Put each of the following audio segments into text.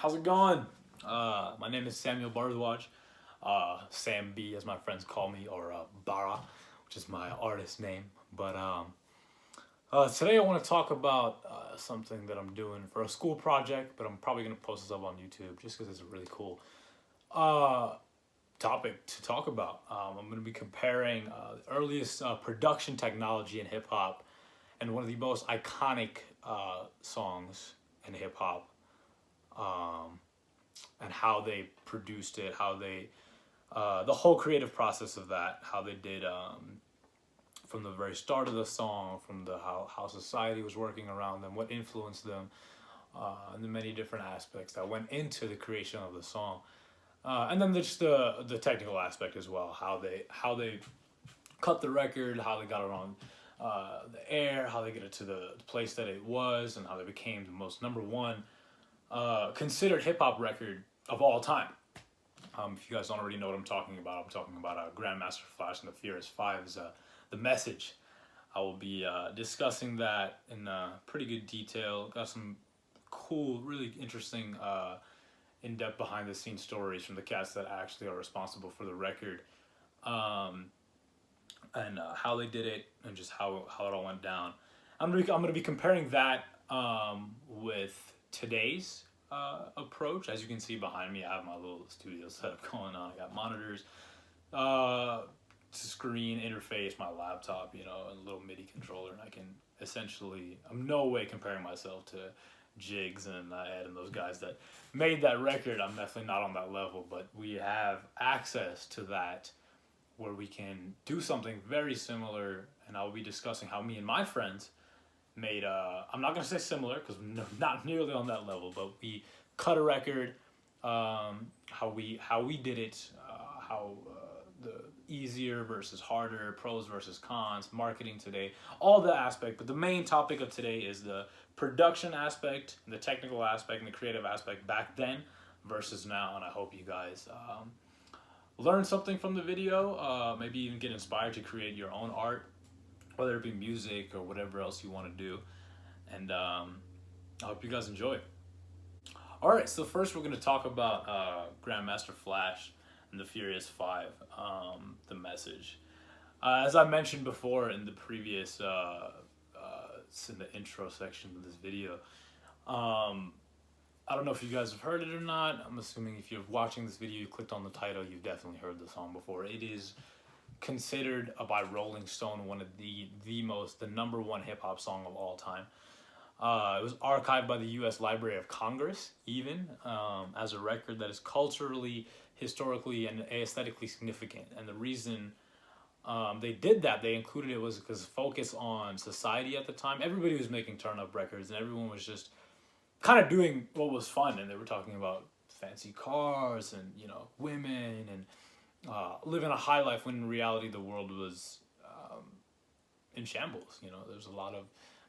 How's it going? My name is Samuel Bardwaj, Sam B as my friends call me, or Bara, which is my artist name. But today I want to talk about something that I'm doing for a school project, but I'm probably going to post this up on YouTube just because it's a really cool uh, topic to talk about. I'm going to be comparing the earliest production technology in hip hop and one of the most iconic songs in hip hop, um, and how they produced it, how they, the whole creative process of that, how they did, from the very start of the song, from the how society was working around them, what influenced them, and the many different aspects that went into the creation of the song, and then just the technical aspect as well, how they cut the record, how they got it on the air, how they get it to the place that it was, and how they became the most number one considered hip hop record of all time. If you guys don't already know what I'm talking about Grandmaster Flash and the TF5 is the message. I will be discussing that in pretty good detail. Got some cool, really interesting, in-depth behind-the-scenes stories from the cats that actually are responsible for the record, and how they did it, and just how it all went down. I'm gonna be comparing that with today's approach. As you can see behind me, I have my little studio setup going on. I got monitors, screen interface, my laptop, and a little MIDI controller, and I can essentially, I'm no way comparing myself to Jigs and Ed and those guys that made that record. I'm definitely not on that level, but we have access to that where we can do something very similar, and I'll be discussing how me and my friends made, I'm not going to say similar because we're not nearly on that level, but we cut a record, how we did it, how the easier versus harder, pros versus cons, marketing today, all the aspect. But the main topic of today is the production aspect, the technical aspect, and the creative aspect back then versus now. And I hope you guys learn something from the video, maybe even get inspired to create your own art, whether it be music or whatever else you want to do. And I hope you guys enjoy. All right, so first we're going to talk about Grandmaster Flash and the Furious Five, the message. As I mentioned before in the previous, in the intro section of this video, I don't know if you guys have heard it or not. I'm assuming if you're watching this video, you clicked on the title, you've definitely heard the song before. It is considered by Rolling Stone one of the number one hip hop song of all time. It was archived by the U.S. Library of Congress, even as a record that is culturally, historically, and aesthetically significant. And the reason they did that, they included it, was because focus on society at the time. Everybody was making turn-up records, and everyone was just kind of doing what was fun. And they were talking about fancy cars and women and living a high life, when in reality the world was in shambles. There was a lot of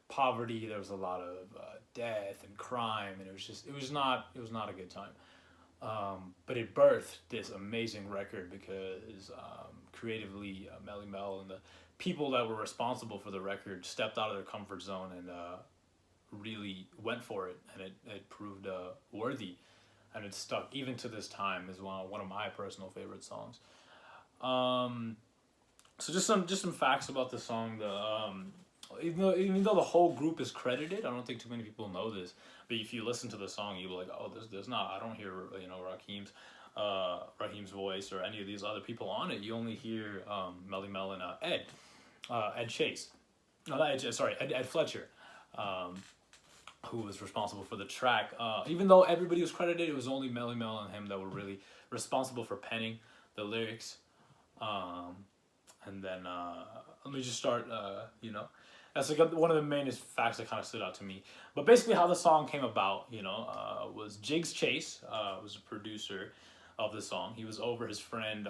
poverty, there was a lot of death and crime, and it was not a good time. But it birthed this amazing record because creatively, Melly Mel and the people that were responsible for the record stepped out of their comfort zone and really went for it, and it proved worthy, and it stuck even to this time as one of my personal favorite songs. So just some facts about the song. Even though the whole group is credited, I don't think too many people know this. But if you listen to the song, you'll be like, oh, there's not. I don't hear Raheem's voice or any of these other people on it. You only hear Melly Mel and Ed Chase. No, not Ed. Sorry, Ed Fletcher, who was responsible for the track. Even though everybody was credited, it was only Melly Mel and him that were really responsible for penning the lyrics. And then let me just start. That's like one of the main facts that kind of stood out to me. But basically, how the song came about, was Jigs Chase was a producer of the song. He was over his friend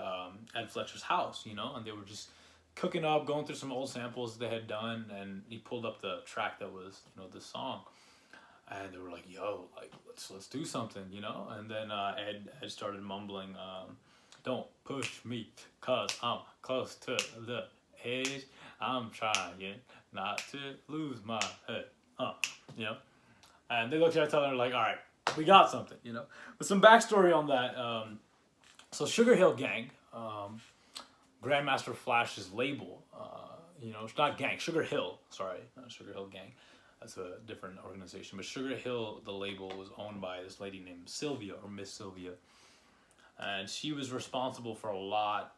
Ed Fletcher's house, and they were just cooking up, going through some old samples they had done, and he pulled up the track that was, this song, and they were like, "Yo, like let's do something," And then Ed started mumbling, "Don't push me, 'cause I'm close to the edge. I'm trying not to lose my head." And they looked at each other like, all right, we got something, But some backstory on that. So Sugar Hill Gang, Grandmaster Flash's label, it's not gang, Sugar Hill, sorry, not Sugar Hill Gang. That's a different organization. But Sugar Hill, the label, was owned by this lady named Sylvia, or Miss Sylvia. And she was responsible for a lot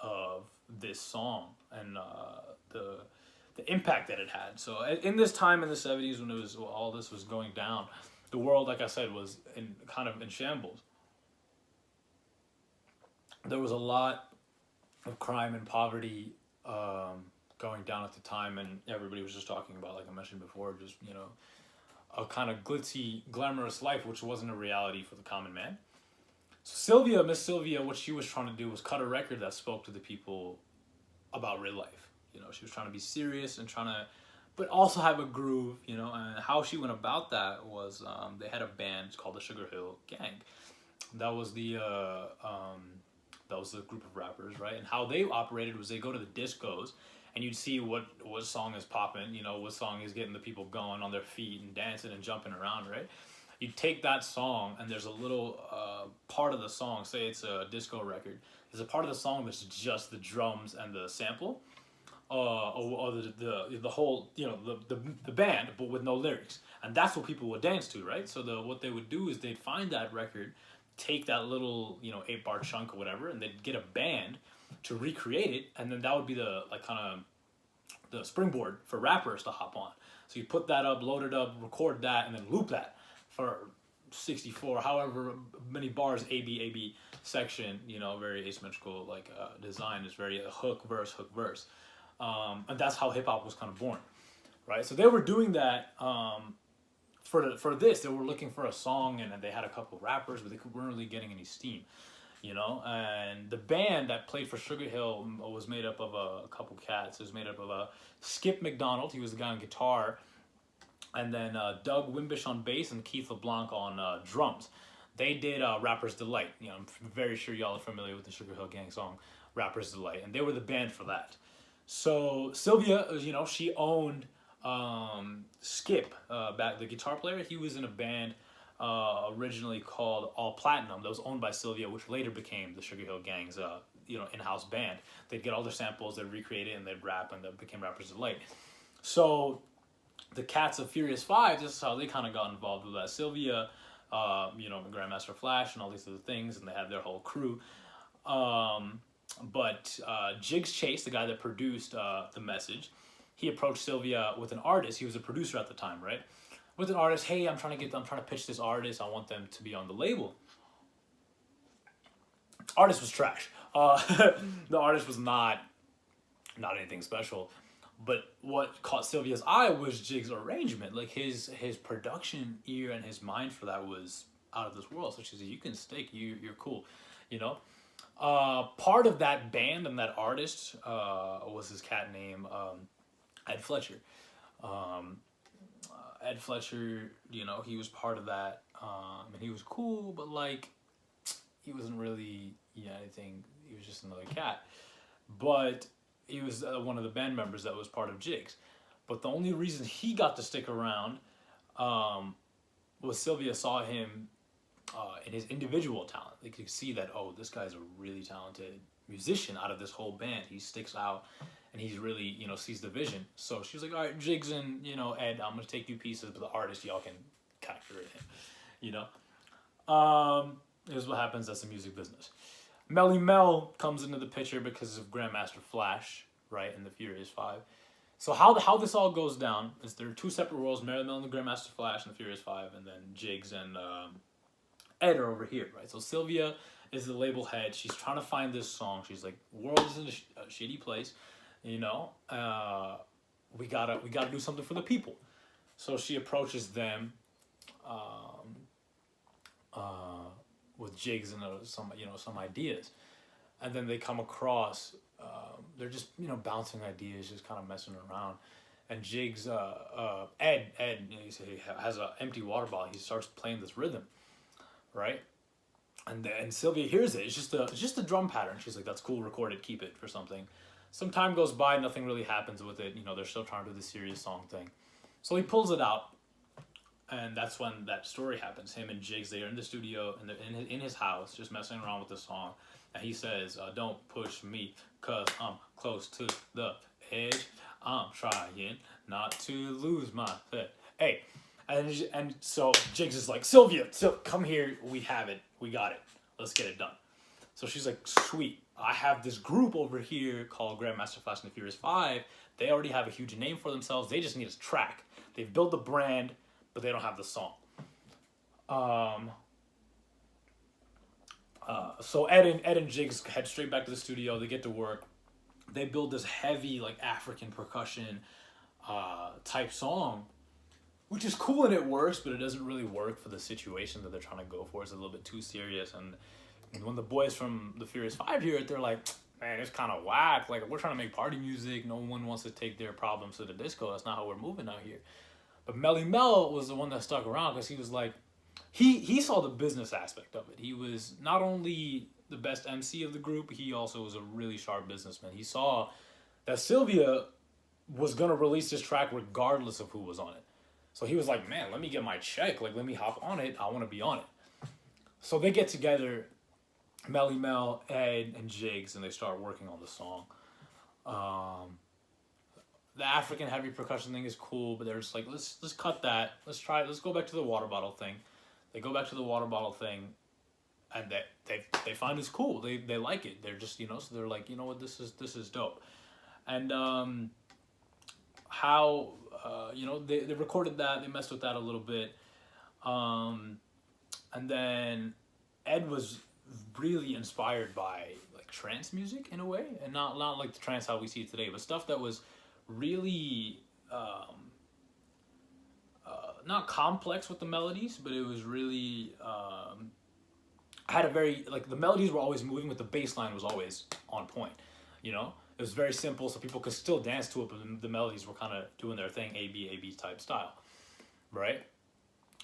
of this song and the impact that it had. So in this time in the 70s when all this was going down, the world, like I said, was kind of in shambles. There was a lot of crime and poverty going down at the time, and everybody was just talking about, like I mentioned before, just a kind of glitzy, glamorous life, which wasn't a reality for the common man. So Miss Sylvia, what she was trying to do was cut a record that spoke to the people about real life. She was trying to be serious and but also have a groove. And how she went about that was they had a band called the Sugar Hill Gang. That was the group of rappers, right? And how they operated was they go to the discos, and you'd see what song is popping, what song is getting the people going on their feet and dancing and jumping around, right? You take that song, and there's a little part of the song, say it's a disco record, there's a part of the song that's just the drums and the sample, or the whole, the band, but with no lyrics. And that's what people would dance to, right? So what they would do is they'd find that record, take that little 8-bar chunk or whatever, and they'd get a band to recreate it, and then that would be the the springboard for rappers to hop on. So you put that up, load it up, record that, and then loop that for 64, however many bars, A-B section, very asymmetrical design. Is very hook, verse, and that's how hip hop was kind of born, right? So they were doing that for this. They were looking for a song, and they had a couple rappers, but they weren't really getting any steam, And the band that played for Sugar Hill was made up of a couple cats. It was made up of Skip McDonald, he was the guy on guitar, and then Doug Wimbish on bass and Keith LeBlanc on drums. They did Rapper's Delight. I'm very sure y'all are familiar with the Sugar Hill Gang song, Rapper's Delight, and they were the band for that. So Sylvia, she owned Skip, back the guitar player. He was in a band originally called All Platinum that was owned by Sylvia, which later became the Sugar Hill Gang's in-house band. They'd get all their samples, they'd recreate it, and they'd rap, and that became Rapper's Delight. So the cats of Furious 5, this is how they kind of got involved with that. Sylvia, Grandmaster Flash and all these other things, and they had their whole crew. But Jigs Chase, the guy that produced The Message, he approached Sylvia with an artist. He was a producer at the time, right? With an artist, hey, I'm trying to pitch this artist. I want them to be on the label. Artist was trash. The artist was not anything special. But what caught Sylvia's eye was Jig's arrangement. Like his production ear and his mind for that was out of this world. So she said, "You can stick. You're cool," Part of that band and that artist was his cat named Ed Fletcher. Ed Fletcher, he was part of that, and he was cool, but he wasn't really anything. He was just another cat, but he was one of the band members that was part of Jigs. But the only reason he got to stick around was Sylvia saw him in his individual talent. They could see that, oh, this guy's a really talented musician out of this whole band. He sticks out, and he's really, sees the vision. So she was like, all right, Jigs and, Ed, I'm going to take you pieces, but the artist, y'all can kind of create him, Here's what happens. That's the music business. Melly Mel comes into the picture because of Grandmaster Flash, right, in the Furious 5. So how this all goes down is there are two separate worlds, Melly Mel and the Grandmaster Flash in the Furious 5, and then Jigs and Ed are over here, right? So Sylvia is the label head. She's trying to find this song. She's like, world is in a shitty place, we gotta do something for the people. So she approaches them with Jigs and some ideas, and then they come across they're just bouncing ideas, just kind of messing around, and Jigs Ed he has an empty water bottle. He starts playing this rhythm, right, and Sylvia hears it. It's just a drum pattern. She's like, that's cool, record it, keep it for something. Some time goes by, nothing really happens with it. They're still trying to do the serious song thing. So he pulls it out, And that's when that story happens. Him and Jigs, they are in the studio and they're in his house, just messing around with the song. And he says, "Don't push me, cause I'm close to the edge. I'm trying not to lose my head." Hey, and so Jigs is like, "Sylvia, come here. We have it. We got it. Let's get it done." So she's like, "Sweet. I have this group over here called Grandmaster Flash and TF5. They already have a huge name for themselves. They just need a track. They've built the brand, but they don't have the song." So Ed and Jigs head straight back to the studio. They get to work. They build this heavy, like, African percussion type song, which is cool and it works, but it doesn't really work for the situation that they're trying to go for. It's a little bit too serious. And when the boys from the Furious Five hear it, they're like, "Man, it's kind of whack. Like, we're trying to make party music. No one wants to take their problems to the disco. That's not how we're moving out here." But Melly Mel was the one that stuck around because he was like, he saw the business aspect of it. He was not only the best MC of the group, he also was a really sharp businessman. He saw that Sylvia was going to release this track regardless of who was on it. So he was like, "Man, let me get my check. Like, let me hop on it. I want to be on it." So they get together, Melly Mel, Ed, and Jigs, and they start working on the song. The African heavy percussion thing is cool, but they're just like, let's cut that. Let's go back to the water bottle thing. They go back to the water bottle thing, and they find it's cool. They like it. They're just, so they're like, "You know what, this is dope." And they recorded that, they messed with that a little bit. And then Ed was really inspired by, like, trance music in a way, and not like the trance how we see it today, but stuff that was really not complex with the melodies, but it was really had a very, like, the melodies were always moving, but the bass line was always on point. It was very simple, so people could still dance to it, but the melodies were kind of doing their thing, A-B type style, right?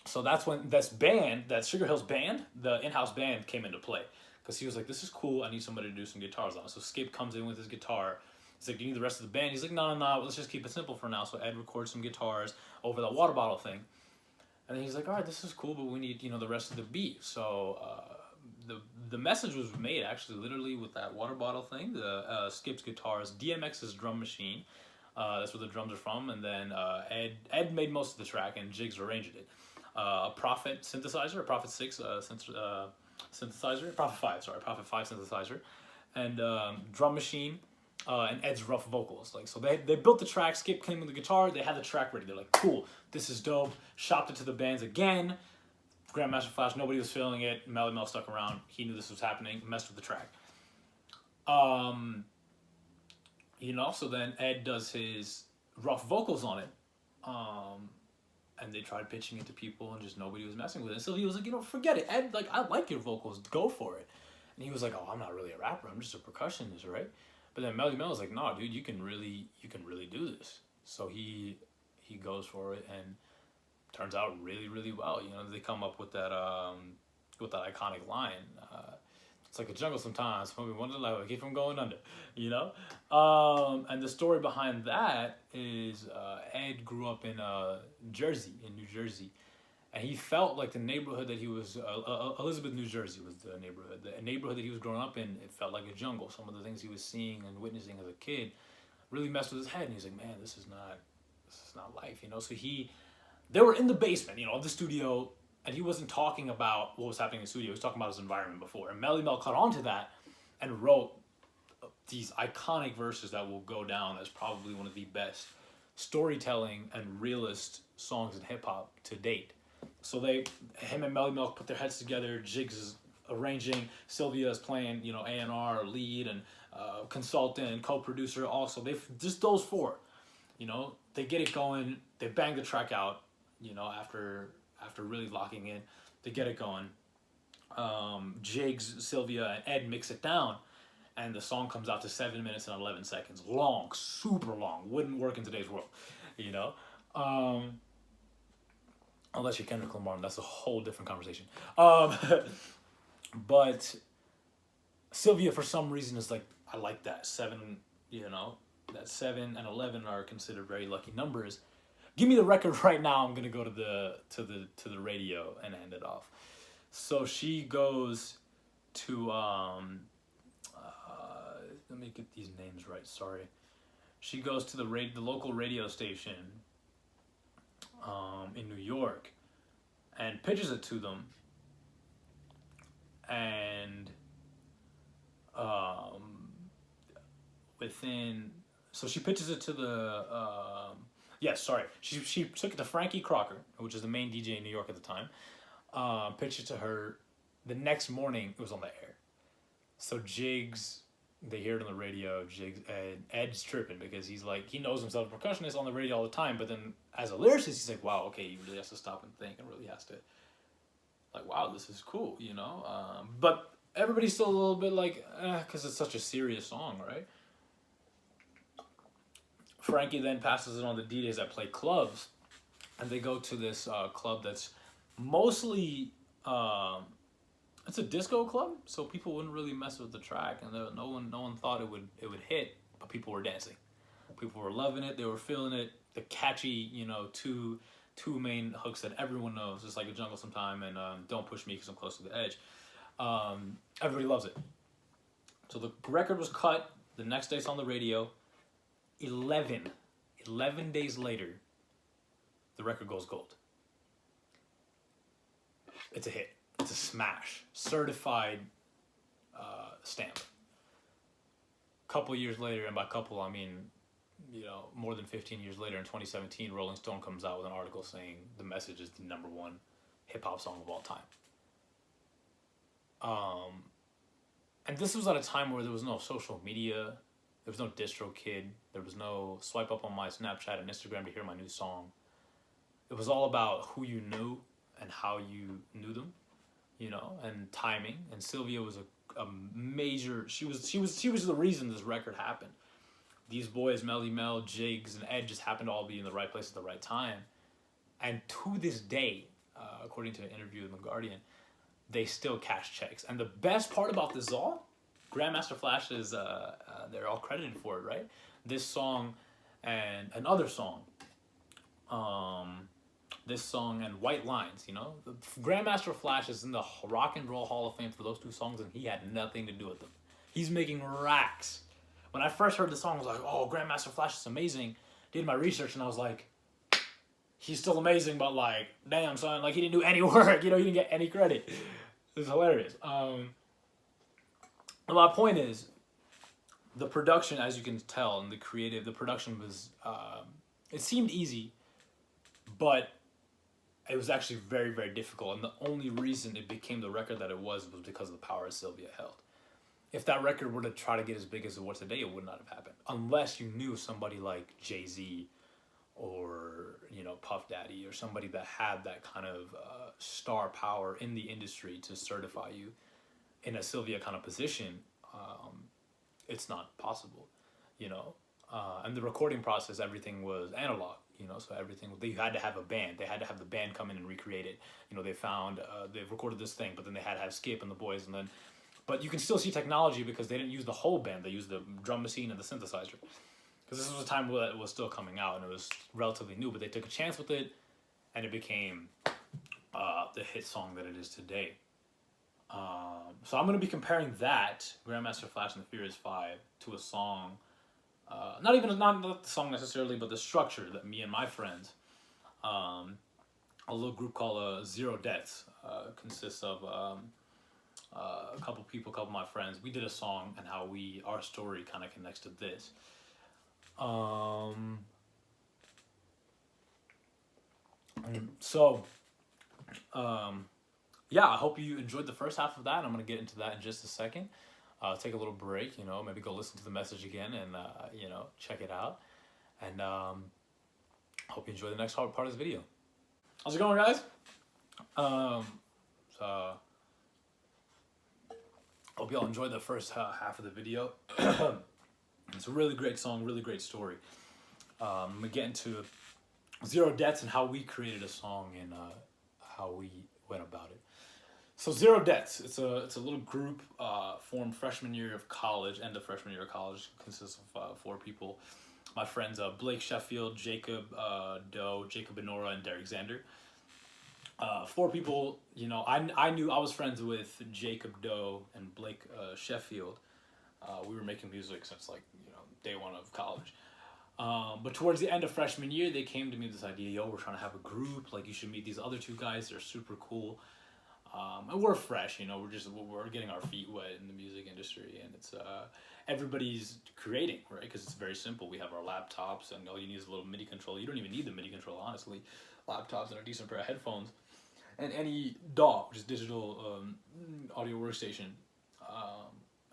So that's when that Sugar Hill's band, the in-house band, came into play, because he was like, "This is cool, I need somebody to do some guitars on it." So Skip comes in with his guitar. He's like, "Do you need the rest of the band?" He's like, No, let's just keep it simple for now." So Ed records some guitars over the water bottle thing. And then he's like, "All right, this is cool, but we need, the rest of the beat." So the message was made actually literally with that water bottle thing. The Skip's guitars, DMX's drum machine. That's where the drums are from. And then Ed made most of the track, and Jigs arranged it. Prophet synthesizer, Prophet 6 synthesizer, Prophet 5 synthesizer, and drum machine, and Ed's rough vocals. Like, so they built the track. Skip came with the guitar. They had the track ready. They're like, "Cool, this is dope." Shopped it to the bands again. Grandmaster Flash, nobody was feeling it. Melly Mel stuck around. He knew this was happening. Messed with the track. So then Ed does his rough vocals on it. And they tried pitching it to people, and just nobody was messing with it. So he was like, "Forget it, Ed. Like, I like your vocals. Go for it." And he was like, "Oh, I'm not really a rapper. I'm just a percussionist, right?" But then Melly Mel was like, "No, dude, you can really do this." So he goes for it, and turns out really, really well. They come up with that iconic line. It's like a jungle sometimes, when we wonder, like, we keep from going under, And the story behind that is Ed grew up in New Jersey, and he felt like the neighborhood that he was, Elizabeth, New Jersey was the neighborhood. The neighborhood that he was growing up in, it felt like a jungle. Some of the things he was seeing and witnessing as a kid really messed with his head, and he's like, "Man, this is not life," So they were in the basement, of the studio. And he wasn't talking about what was happening in the studio. He was talking about his environment before. And Melly Mel caught on to that and wrote these iconic verses that will go down as probably one of the best storytelling and realist songs in hip-hop to date. So him and Melly Mel put their heads together. Jigs is arranging. Sylvia is playing, A&R, lead, and consultant and co-producer also. Just those four, they get it going. They bang the track out, after really locking in, to get it going. Jigs, Sylvia, and Ed mix it down, and the song comes out to 7 minutes and 11 seconds. Long, super long. Wouldn't work in today's world, unless you're Kendrick Lamar, and that's a whole different conversation. But Sylvia, for some reason, is like, "I like that 7, that 7 and 11 are considered very lucky numbers." give me the record right now. I'm gonna go to the radio and hand it off. So she goes to let me get these names right. Sorry. She goes to the local radio station in New York and pitches it to them. And so she pitches it to the she took it to Frankie Crocker, which is the main DJ in New York at the time. Pitched it to her. The next morning it was on the air. So Jigs, they hear it on the radio. Jigs, Ed's tripping because he's like, he knows himself a percussionist on the radio all the time, but then as a lyricist he's like, wow, okay, he really has to stop and think and really has to, like, wow, this is cool, you know. But everybody's still a little bit like, because it's such a serious song, right? Frankie then passes it on to DJs that play clubs, and they go to this club that's mostly it's a disco club, so people wouldn't really mess with the track, and no one thought it would hit, but people were dancing, people were loving it, they were feeling it. The catchy, you know, two main hooks that everyone knows, just like a jungle sometime and don't push me because I'm close to the edge. Everybody loves it. So the record was cut. The next day it's on the radio. 11 days later, the record goes gold. It's a hit. It's a smash. Certified stamp. Couple years later, and by couple I mean, you know, more than 15 years later, in 2017, Rolling Stone comes out with an article saying The Message is the #1 hip-hop song of all time. And this was at a time where there was no social media, there was no DistroKid, there was no swipe up on my Snapchat and Instagram to hear my new song. It was all about who you knew and how you knew them, you know, and timing. And Sylvia was a major, she was the reason this record happened. These boys, Melly Mel, Jigs, and Ed, just happened to all be in the right place at the right time. And to this day, according to an interview in The Guardian, they still cash checks. And the best part about this all, Grandmaster Flash is, they're all credited for it, right? This song and another song, this song and White Lines, you know? Grandmaster Flash is in the Rock and Roll Hall of Fame for those two songs, and he had nothing to do with them. He's making racks. When I first heard the song, I was like, oh, Grandmaster Flash is amazing. Did my research, and I was like, he's still amazing, but like, damn, son, like, he didn't do any work, you know, he didn't get any credit. It's hilarious. My point is, the production, as you can tell, and the production was, it seemed easy, but it was actually very, very difficult. And the only reason it became the record that it was because of the power Sylvia held. If that record were to try to get as big as it was today, it would not have happened. Unless you knew somebody like Jay-Z or, you know, Puff Daddy or somebody that had that kind of star power in the industry to certify you in a Sylvia kind of position. It's not possible, you know. And the recording process, everything was analog, you know, so everything, they had to have a band. They had to have the band come in and recreate it. You know, they've recorded this thing, but then they had to have Skip and the boys, and then, but you can still see technology because they didn't use the whole band. They used the drum machine and the synthesizer. Because this was a time where it was still coming out and it was relatively new, but they took a chance with it and it became the hit song that it is today. So I'm going to be comparing that, Grandmaster Flash and the Furious 5, to a song, not the song necessarily, but the structure that me and my friends, a little group called Zero Deaths, consists of a couple of my friends. We did a song and how our story kind of connects to this. Yeah, I hope you enjoyed the first half of that. I'm going to get into that in just a second. Take a little break, you know, maybe go listen to the message again and, you know, check it out. And hope you enjoy the next part of this video. How's it going, guys? Hope y'all enjoyed the first half of the video. It's a really great song, really great story. I'm going to get into Zero Deaths and how we created a song and how we went about it. So Zero Deaths, it's a little group formed freshman year of college, end of freshman year of college, consists of 4 people. my friends Blake Sheffield, Jacob Doe, Jacob Benora, and Derek Xander. Four people, you know, I knew I was friends with Jacob Doe and Blake Sheffield. We were making music since like, you know, day one of college. But towards the end of freshman year, they came to me with this idea, yo, we're trying to have a group, like you should meet these other two guys, they're super cool. And we're fresh, you know, we're getting our feet wet in the music industry, and it's, everybody's creating, right? Because it's very simple. We have our laptops, and all you need is a little MIDI control. You don't even need the MIDI control, honestly. Laptops and a decent pair of headphones, and any DAW, which is digital audio workstation.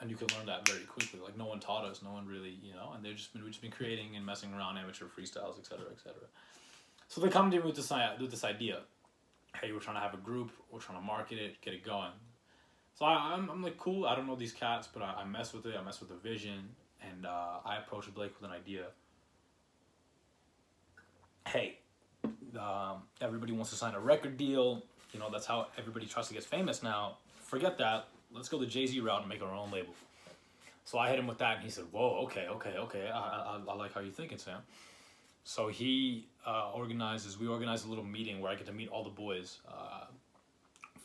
And you can learn that very quickly. Like, no one taught us, no one really, you know, and we've just been creating and messing around, amateur freestyles, etc., etc. So they come to me with this idea. Hey, we're trying to have a group, we're trying to market it, get it going. So I'm like, cool, I don't know these cats, but I mess with it, I mess with the vision, and I approached Blake with an idea. Hey, everybody wants to sign a record deal, you know, that's how everybody tries to get famous now. Forget that, let's go the Jay-Z route and make our own label. So I hit him with that, and he said, whoa, okay, I like how you're thinking, Sam. So he we organized a little meeting where I get to meet all the boys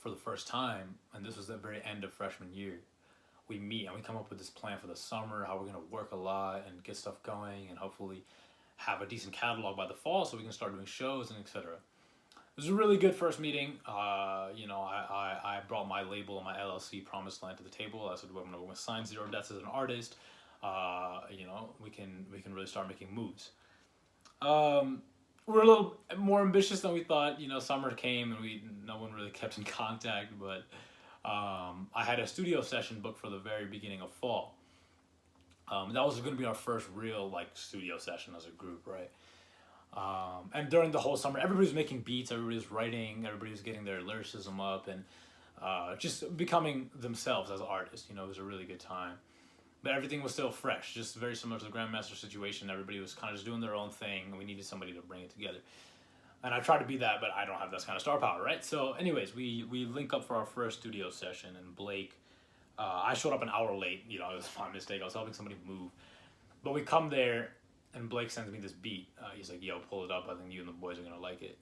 for the first time, and this was the very end of freshman year. We meet and we come up with this plan for the summer, how we're gonna work a lot and get stuff going, and hopefully have a decent catalog by the fall so we can start doing shows and etc. It was a really good first meeting. You know, I brought my label and my LLC Promised Land to the table. I said, we're gonna sign Zero Debts as an artist. You know, we can really start making moves. We're a little more ambitious than we thought. You know, summer came and no one really kept in contact, but I had a studio session booked for the very beginning of fall. That was going to be our first real like studio session as a group, right? And during the whole summer, everybody was making beats, everybody was writing, everybody was getting their lyricism up, and just becoming themselves as artists. You know, it was a really good time. But everything was still fresh, just very similar to the Grandmaster situation. Everybody was kind of just doing their own thing, and we needed somebody to bring it together. And I tried to be that, but I don't have that kind of star power, right? So anyways, we link up for our first studio session, and Blake, I showed up an hour late. You know, it was my mistake. I was helping somebody move. But we come there, and Blake sends me this beat. He's like, yo, pull it up. I think you and the boys are going to like it.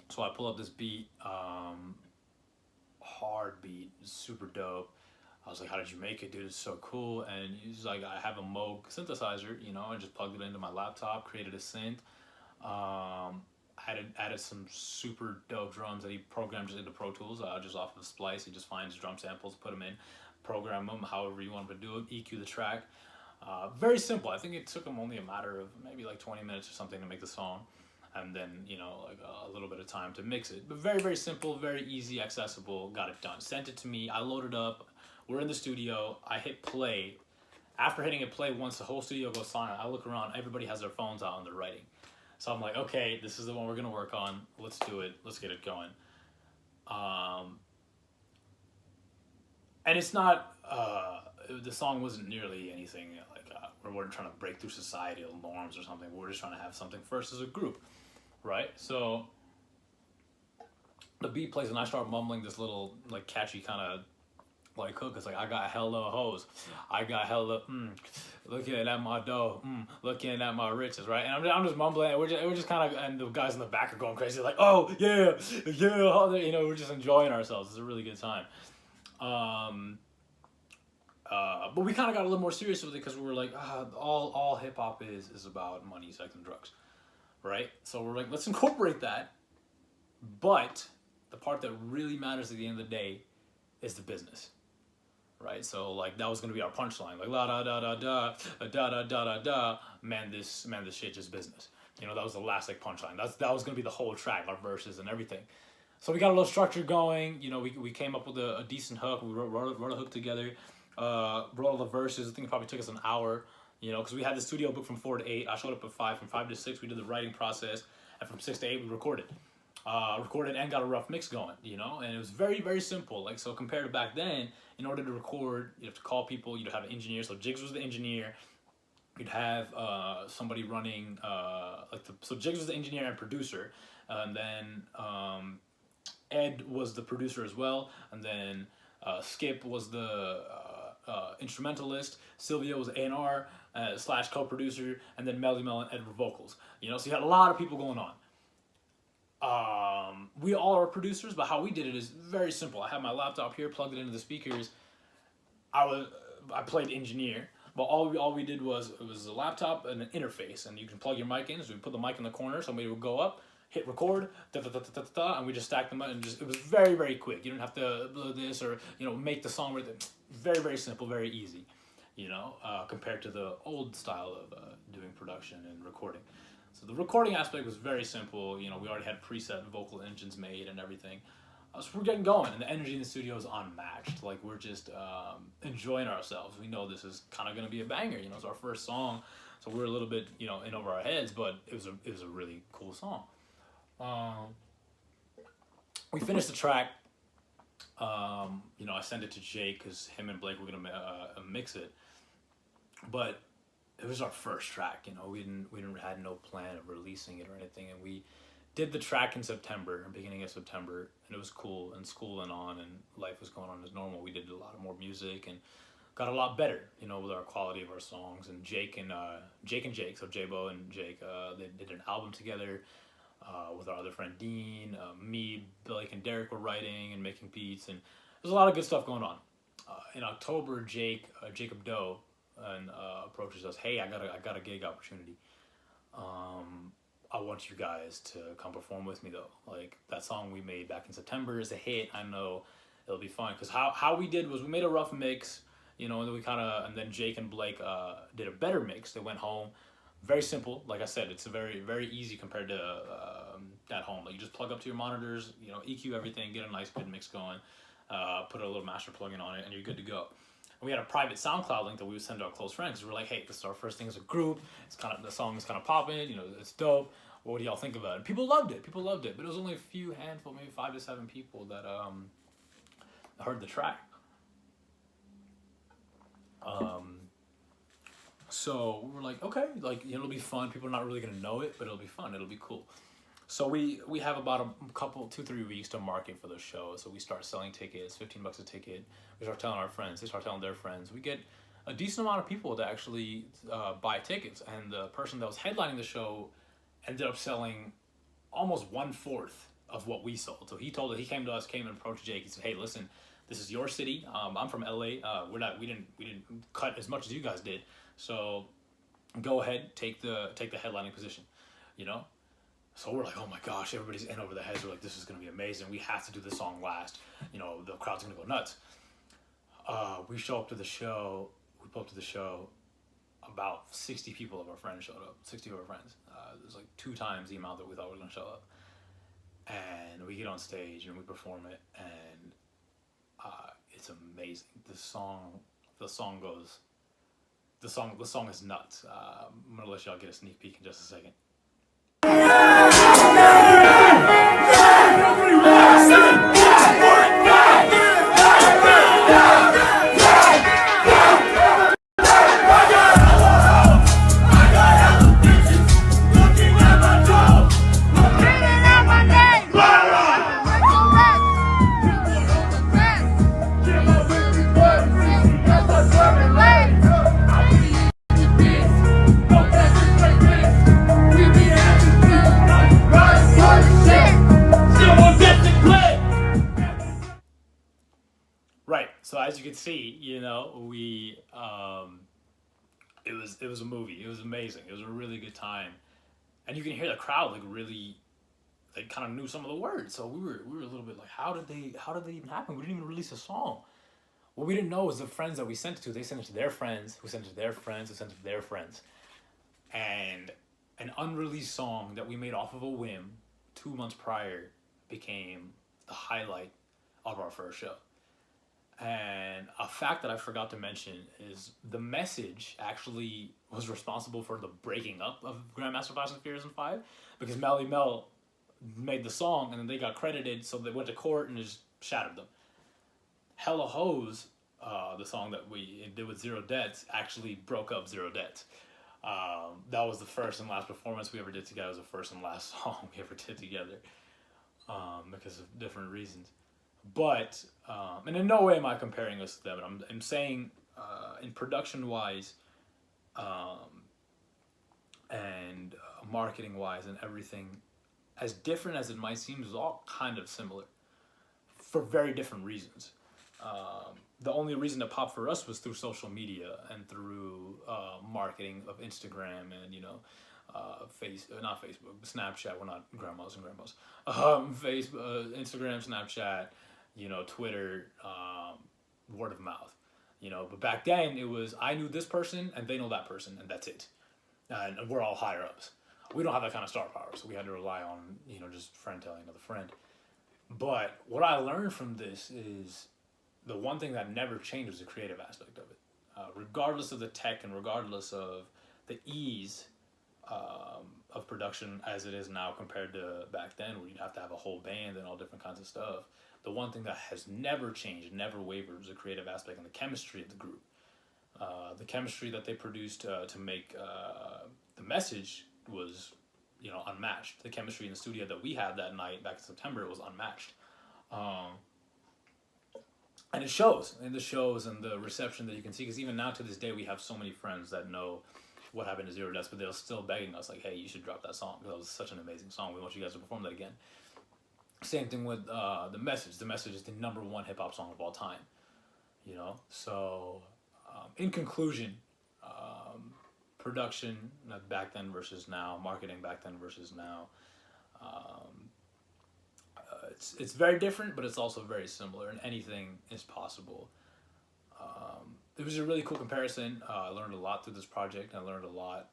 So I pull up this beat, hard beat, super dope. I was like, how did you make it, dude? It's so cool. And he's like, I have a Moog synthesizer, you know, I just plugged it into my laptop, created a synth. Added some super dope drums that he programmed just into Pro Tools, just off of Splice. He just finds drum samples, put them in, program them however you want him to do it, EQ the track. Very simple. I think it took him only a matter of maybe like 20 minutes or something to make the song. And then, you know, like a little bit of time to mix it. But very, very simple, very easy, accessible, got it done. Sent it to me, I loaded up. We're in the studio, I hit play. After hitting it play, once the whole studio goes silent, I look around, everybody has their phones out and they're writing. So I'm like, okay, this is the one we're gonna work on. Let's do it, let's get it going. And it's not, the song wasn't nearly anything like, we weren't trying to break through societal norms or something. We're just trying to have something first as a group, right? So the beat plays and I start mumbling this little like catchy kind of like hook. It's like, I got hella hoes, I got hella looking at my dough, looking at my riches, right? And I'm just mumbling, and we're just kind of, and the guys in the back are going crazy, like, oh yeah, you know, we're just enjoying ourselves. It's a really good time. But we kind of got a little more serious with it because we were like, all hip hop is about money, sex, and drugs, right? So we're like, let's incorporate that, but the part that really matters at the end of the day is the business. Right, so like that was gonna be our punchline, like la da da da da da da da da da. Man, this shit just business. You know, that was the last like punchline. That was gonna be the whole track, our verses and everything. So we got a little structure going. You know, we came up with a decent hook. We wrote a hook together. Wrote all the verses. I think it probably took us an hour. You know, because we had the studio booked from 4 to 8. I showed up at 5. From 5 to 6, we did the writing process, and from 6 to 8, we recorded. And got a rough mix going, you know, and it was very, very simple. Like, so compared to back then, in order to record, you have to call people, you'd have an engineer. So Jigs was the engineer. You'd have somebody running, so Jigs was the engineer and producer, and then Ed was the producer as well, and then Skip was the instrumentalist. Sylvia was A&R slash co-producer, and then Melly Mel and Edward vocals. You know, so you had a lot of people going on. We all are producers, but how we did it is very simple. I had my laptop here, plugged it into the speakers. I played engineer, but all we did was it was a laptop and an interface, and you can plug your mic in. So we put the mic in the corner, somebody would go up, hit record, and we just stacked them up, and just it was very, very quick. You didn't have to blow this or make the song right there. Very, very simple, very easy. Compared to the old style of doing production and recording. So the recording aspect was very simple. We already had preset vocal engines made and everything. So we're getting going, and the energy in the studio is unmatched. Like, we're just enjoying ourselves. We know this is kind of going to be a banger. It's our first song, so we're a little bit, in over our heads, but it was a really cool song. We finished the track. I sent it to Jake because him and Blake were going to mix it. But it was our first track. We had no plan of releasing it or anything, and we did the track in September, beginning of September, and it was cool, and school went on, and life was going on as normal. We did a lot more music and got a lot better, with our quality of our songs. And Jake, so J-Bo and Jake, they did an album together with our other friend Dean. Me, Blake, and Derek were writing and making beats, and there's a lot of good stuff going on. In October, Jacob Doe approaches us. Hey, I got a gig opportunity. I want you guys to come perform with me though. Like, that song we made back in September is a hit. I know it'll be fun. Because how we did was we made a rough mix, and then and then Jake and Blake did a better mix. They went home. Very simple. Like I said, it's a very, very easy compared to at home. Like, you just plug up to your monitors, EQ everything, get a nice good mix going, put a little master plugin on it, and you're good to go. And we had a private SoundCloud link that we would send to our close friends. We're like, hey, this is our first thing as a group. The song is kind of popping. It's dope. What do y'all think about it? And people loved it. But it was only a handful, maybe 5 to 7 people that heard the track. So we were like, okay, it'll be fun. People are not really gonna know it, but it'll be fun. It'll be cool. So we have about a couple, 2-3 weeks to market for the show. So we start selling tickets, $15 a ticket. We start telling our friends. They start telling their friends. We get a decent amount of people to actually buy tickets. And the person that was headlining the show ended up selling almost 1/4 of what we sold. So he came and approached Jake. He said, hey, listen, this is your city. I'm from LA. We didn't cut as much as you guys did. So go ahead, take the headlining position, So we're like, oh my gosh, everybody's in over their heads. We're like, this is going to be amazing. We have to do this song last. The crowd's going to go nuts. We show up to the show. We pull up to the show. About 60 people of our friends showed up. 60 of our friends. There's like 2 times the amount that we thought were going to show up. And we get on stage and we perform it. And it's amazing. The song is nuts. I'm going to let y'all get a sneak peek in just a second. So as you can see, we it was a movie. It was amazing. It was a really good time, and you can hear the crowd they kind of knew some of the words. So we were a little bit like, how did they even happen? We didn't even release a song. What we didn't know was the friends that we sent it to. They sent it to their friends, who sent it to their friends, who sent it to their friends, and an unreleased song that we made off of a whim 2 months prior became the highlight of our first show. And a fact that I forgot to mention is the message actually was responsible for the breaking up of Grandmaster Flash and TF5, because Melly Mel made the song and then they got credited, so they went to court and just shattered them. Hella Hose, the song that we did with Zero Debts, actually broke up Zero Debts. That was the first and last performance we ever did together. It was the first and last song we ever did together, because of different reasons. But, and in no way am I comparing us to them. I'm saying in production wise, and marketing wise and everything, as different as it might seem, is all kind of similar for very different reasons. The only reason it popped for us was through social media and through marketing of Instagram and not Facebook, Snapchat. We're not grandmas and grandmas. Facebook, Instagram, Snapchat, Twitter, word of mouth. But back then it was I knew this person and they know that person and that's it, and we're all higher ups. We don't have that kind of star power, so we had to rely on just friend telling another friend. But what I learned from this is the one thing that never changed was the creative aspect of it. Regardless of the tech and regardless of the ease of production as it is now compared to back then, where you'd have to have a whole band and all different kinds of stuff, the one thing that has never changed, never wavered, was the creative aspect and the chemistry of the group. The chemistry that they produced to make the message was, unmatched. The chemistry in the studio that we had that night back in September, it was unmatched. And it shows in the shows and the reception that you can see, because even now to this day we have so many friends that know what happened to Zero Deaths, but they're still begging us like, hey, you should drop that song, because that was such an amazing song, we want you guys to perform that again. Same thing with the message. The message is the #1 hip-hop song of all time, so in conclusion, production back then versus now, marketing back then versus now, it's very different, but it's also very similar, and anything is possible. It was a really cool comparison. I learned a lot through this project. I learned a lot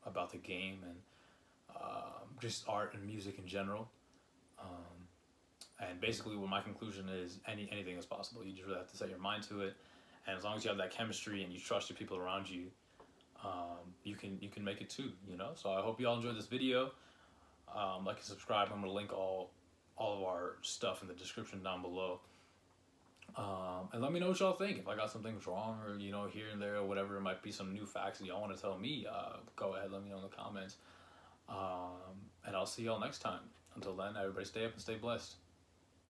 about the game and just art and music in general. And basically what my conclusion is, anything is possible. You just really have to set your mind to it, and as long as you have that chemistry and you trust the people around you, you can make it too, So I hope you all enjoyed this video. Like and subscribe. I'm gonna link all of our stuff in the description down below. And let me know what y'all think. If I got some things wrong, or here and there, or whatever, it might be some new facts that y'all want to tell me, go ahead, let me know in the comments. And I'll see y'all next time. Until then, everybody stay up and stay blessed.